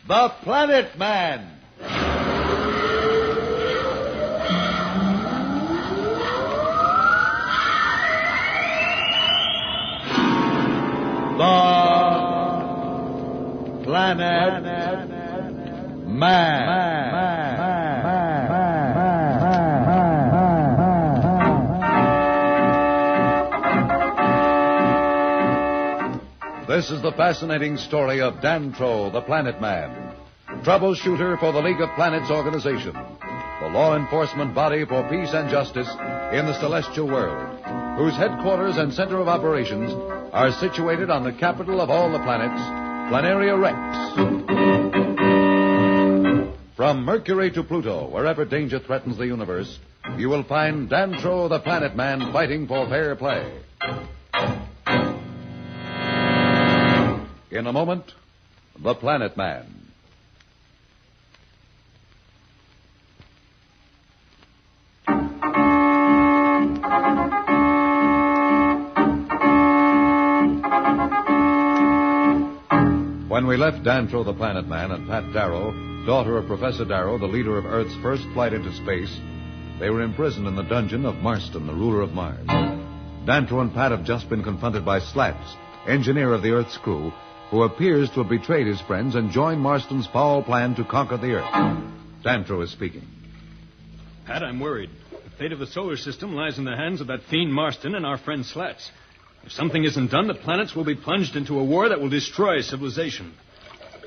The Planet Man. The Planet Man. This is the fascinating story of Dantro The Planet Man, troubleshooter for the League of Planets organization, the law enforcement body for peace and justice in the celestial world, whose headquarters and center of operations are situated on the capital of all the planets, Planteria Rex. From Mercury to Pluto, wherever danger threatens the universe, you will find Dantro The Planet Man fighting for fair play. In a moment, The Planet Man. When we left Dantro the Planet Man and Pat Darrow, daughter of Professor Darrow, the leader of Earth's first flight into space, they were imprisoned in the dungeon of Marston, the ruler of Mars. Dantro and Pat have just been confronted by Slats, engineer of the Earth's crew, who appears to have betrayed his friends and joined Marston's foul plan to conquer the Earth. Dantro is speaking. Pat, I'm worried. The fate of the solar system lies in the hands of that fiend Marston and our friend Slats. If something isn't done, the planets will be plunged into a war that will destroy civilization.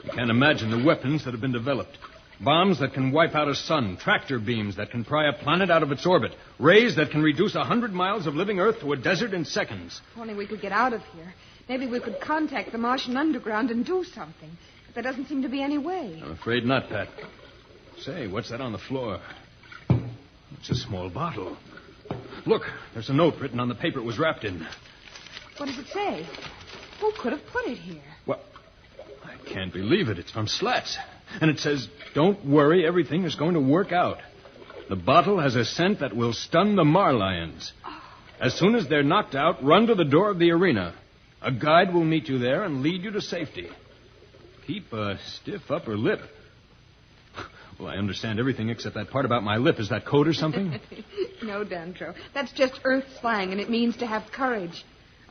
You can't imagine the weapons that have been developed. Bombs that can wipe out a sun, tractor beams that can pry a planet out of its orbit, rays that can reduce 100 miles of living Earth to a desert in seconds. If only we could get out of here. Maybe we could contact the Martian underground and do something. But there doesn't seem to be any way. I'm afraid not, Pat. Say, what's that on the floor? It's a small bottle. Look, there's a note written on the paper it was wrapped in. What does it say? Who could have put it here? Well, I can't believe it. It's from Slats. And it says, don't worry, everything is going to work out. The bottle has a scent that will stun the Marlions. As soon as they're knocked out, run to the door of the arena. A guide will meet you there and lead you to safety. Keep a stiff upper lip. Well, I understand everything except that part about my lip. Is that code or something? No, Dantro. That's just Earth slang, and it means to have courage.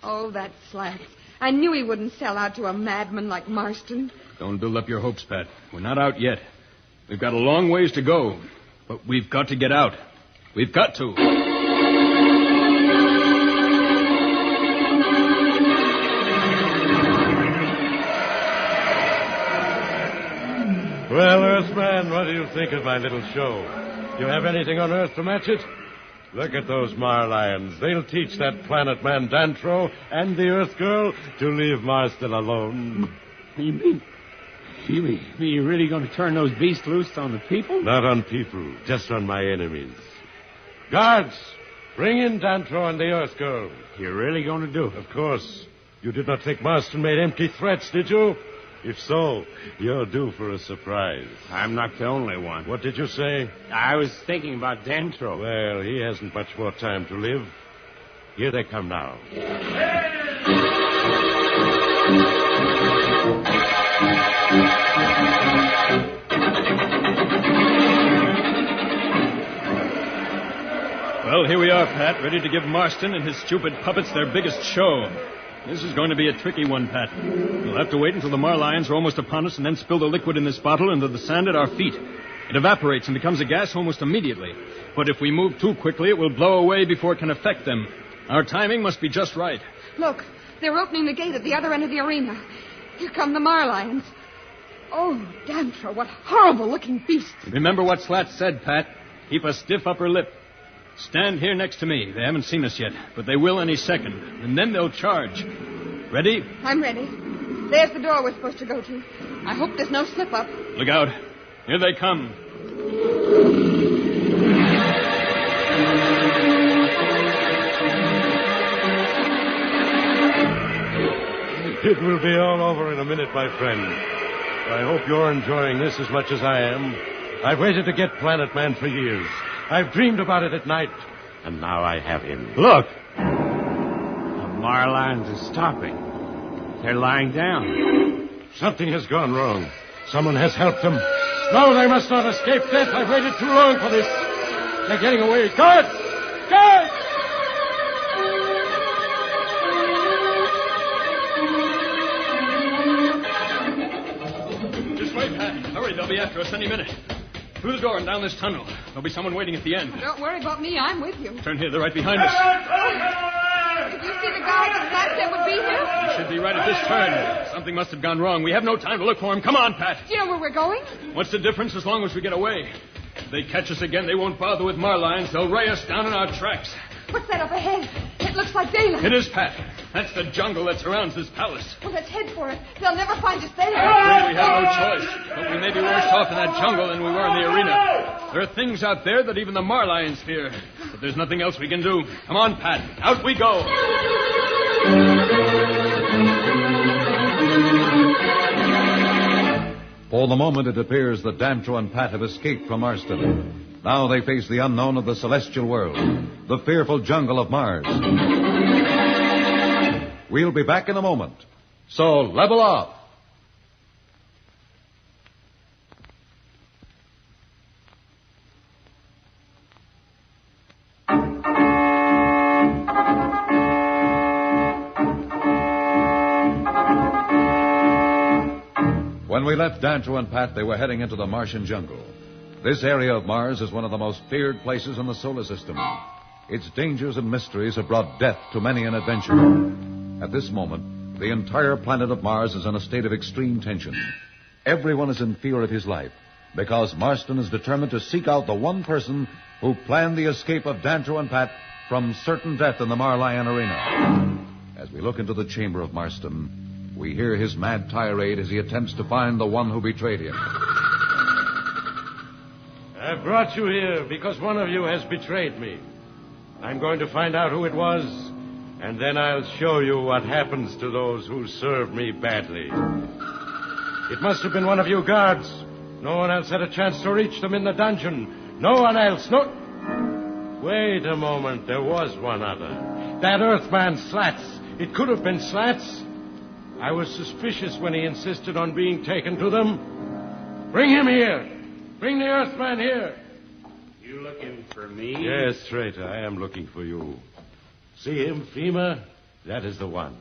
Oh, that Slats. I knew he wouldn't sell out to a madman like Marston. Don't build up your hopes, Pat. We're not out yet. We've got a long ways to go. But we've got to get out. We've got to. Well, Earthman, what do you think of my little show? You have anything on Earth to match it? Look at those Marlions. They'll teach that Planet Man Dantro and the Earth Girl to leave Marston alone. You mean you're really going to turn those beasts loose on the people? Not on people, just on my enemies. Guards, bring in Dantro and the Earth Girl. You're really going to do it? Of course. You did not think Marston made empty threats, did you? If so, you're due for a surprise. I'm not the only one. What did you say? I was thinking about Dantro. Well, he hasn't much more time to live. Here they come now. Well, here we are, Pat, ready to give Marston and his stupid puppets their biggest show. This is going to be a tricky one, Pat. We'll have to wait until the Marlions are almost upon us and then spill the liquid in this bottle into the sand at our feet. It evaporates and becomes a gas almost immediately. But if we move too quickly, it will blow away before it can affect them. Our timing must be just right. Look, they're opening the gate at the other end of the arena. Here come the Marlions. Oh, Dantro, what horrible-looking beasts. Remember what Slats said, Pat. Keep a stiff upper lip. Stand here next to me. They haven't seen us yet, but they will any second. And then they'll charge. Ready? I'm ready. There's the door we're supposed to go to. I hope there's no slip-up. Look out. Here they come. It will be all over in a minute, my friend. I hope you're enjoying this as much as I am. I've waited to get Planet Man for years. I've dreamed about it at night, and now I have him. Look! The Marlions are stopping. They're lying down. Something has gone wrong. Someone has helped them. No, they must not escape death. I've waited too long for this. They're getting away. Guards! Guards! This way, Pat. Hurry, they'll be after us any minute. Through the door and down this tunnel. There'll be someone waiting at the end. Don't worry about me. I'm with you. Turn here. They're right behind us. Did you see the guy that Slats said would be here? He should be right at this turn. Something must have gone wrong. We have no time to look for him. Come on, Pat. Do you know where we're going? What's the difference as long as we get away? If they catch us again, they won't bother with Marlions. They'll ray us down in our tracks. What's that up ahead? It looks like daylight. It is, Pat. That's the jungle that surrounds this palace. Well, let's head for it. They'll never find us there. I'm afraid we have no choice. But we may be worse off in that jungle than we were in the arena. There are things out there that even the Marlions fear. But there's nothing else we can do. Come on, Pat. Out we go. For the moment, it appears that Dantro and Pat have escaped from Marston. Now they face the unknown of the celestial world, the fearful jungle of Mars. We'll be back in a moment. So level off. When we left Dantro and Pat, they were heading into the Martian jungle. This area of Mars is one of the most feared places in the solar system. Its dangers and mysteries have brought death to many an adventurer. At this moment, the entire planet of Mars is in a state of extreme tension. Everyone is in fear of his life, because Marston is determined to seek out the one person who planned the escape of Dantro and Pat from certain death in the Marlion arena. As we look into the chamber of Marston, we hear his mad tirade as he attempts to find the one who betrayed him. I brought you here because one of you has betrayed me. I'm going to find out who it was, and then I'll show you what happens to those who serve me badly. It must have been one of you guards. No one else had a chance to reach them in the dungeon. No one else. No. Wait a moment. There was one other. That Earthman Slats. It could have been Slats. I was suspicious when he insisted on being taken to them. Bring him here. Bring the Earthman here. You looking for me? Yes, traitor, I am looking for you. See him, Fema? That is the one.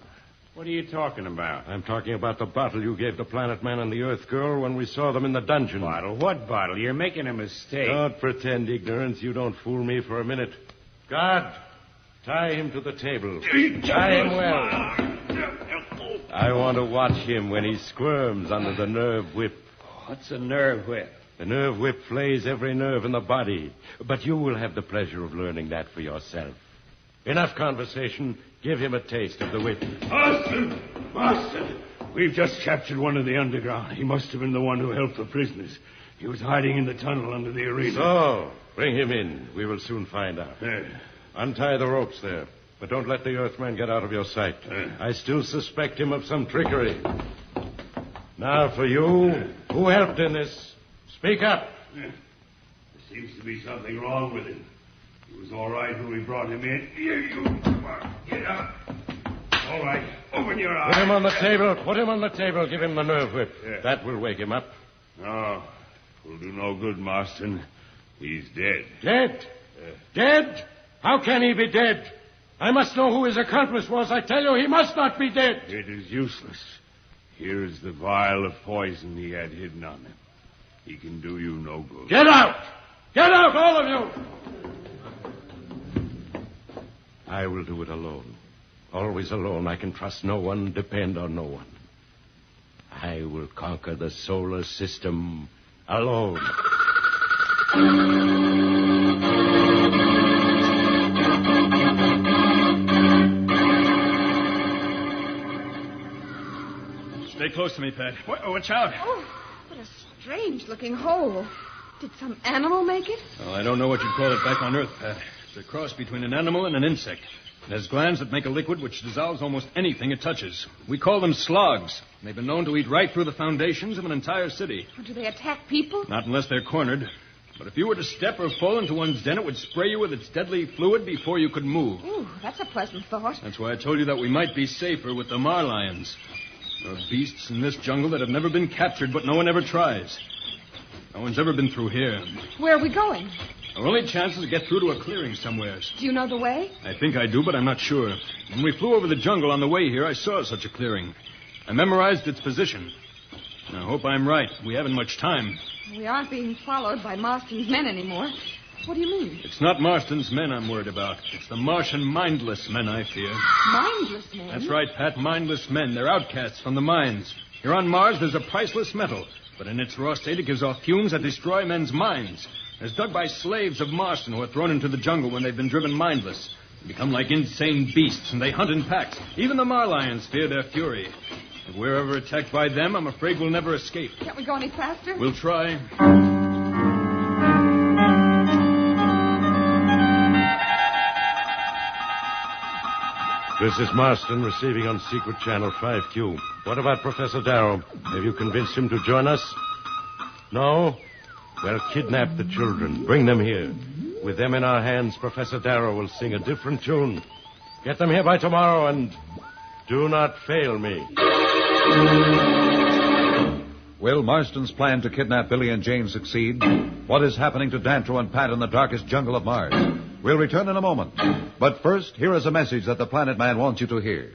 What are you talking about? I'm talking about the bottle you gave the Planet Man and the Earth Girl when we saw them in the dungeon. Bottle? What bottle? You're making a mistake. Don't pretend ignorance. You don't fool me for a minute. Guard, tie him to the table. Tie him well. I want to watch him when he squirms under the nerve whip. What's a nerve whip? The nerve whip flays every nerve in the body. But you will have the pleasure of learning that for yourself. Enough conversation. Give him a taste of the whip. Marston! Marston! We've just captured one of the underground. He must have been the one who helped the prisoners. He was hiding in the tunnel under the arena. So, bring him in. We will soon find out. Untie the ropes there. But don't let the Earthman get out of your sight. I still suspect him of some trickery. Now for you. Who helped in this? Speak up. There seems to be something wrong with him. He was all right when we brought him in. Here, you. Come on. Get up. All right. Open your eyes. Put him on the table. Put him on the table. Give him the nerve whip. Yeah. That will wake him up. No. Will do no good, Marston. He's dead. Dead? Dead? How can he be dead? I must know who his accomplice was. I tell you, he must not be dead. It is useless. Here is the vial of poison he had hidden on him. He can do you no good. Get out! Get out, all of you! I will do it alone. Always alone. I can trust no one, depend on no one. I will conquer the solar system alone. Stay close to me, Pat. Watch out. Oh, what a strange-looking hole. Did some animal make it? Well, I don't know what you'd call it back on Earth, Pat. It's a cross between an animal and an insect. It has glands that make a liquid which dissolves almost anything it touches. We call them slugs. They've been known to eat right through the foundations of an entire city. Or do they attack people? Not unless they're cornered. But if you were to step or fall into one's den, it would spray you with its deadly fluid before you could move. Ooh, that's a pleasant thought. That's why I told you that we might be safer with the Marlions. There are beasts in this jungle that have never been captured, but no one ever tries. No one's ever been through here. Where are we going? Our only chance is to get through to a clearing somewhere. Do you know the way? I think I do, but I'm not sure. When we flew over the jungle on the way here, I saw such a clearing. I memorized its position. I hope I'm right. We haven't much time. We aren't being followed by Marston's men anymore. What do you mean? It's not Marston's men I'm worried about. It's the Martian mindless men I fear. Mindless men? That's right, Pat. Mindless men. They're outcasts from the mines. Here on Mars, there's a priceless metal. But in its raw state, it gives off fumes that destroy men's minds. It's dug by slaves of Marston who are thrown into the jungle when they've been driven mindless. They become like insane beasts, and they hunt in packs. Even the Marlions fear their fury. If we're ever attacked by them, I'm afraid we'll never escape. Can't we go any faster? We'll try. This is Marston receiving on secret channel 5Q. What about Professor Darrow? Have you convinced him to join us? No? Well, kidnap the children. Bring them here. With them in our hands, Professor Darrow will sing a different tune. Get them here by tomorrow, and do not fail me. Will Marston's plan to kidnap Billy and Jane succeed? What is happening to Dantro and Pat in the darkest jungle of Mars? We'll return in a moment. But first, here is a message that the Planet Man wants you to hear.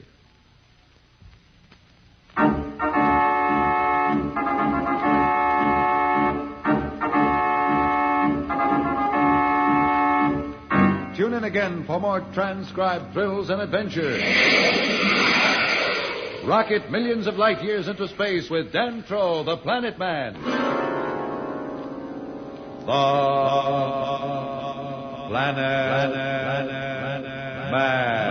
Tune in again for more transcribed thrills and adventures. Rocket millions of light years into space with Dantro the Planet Man. The Planet Man.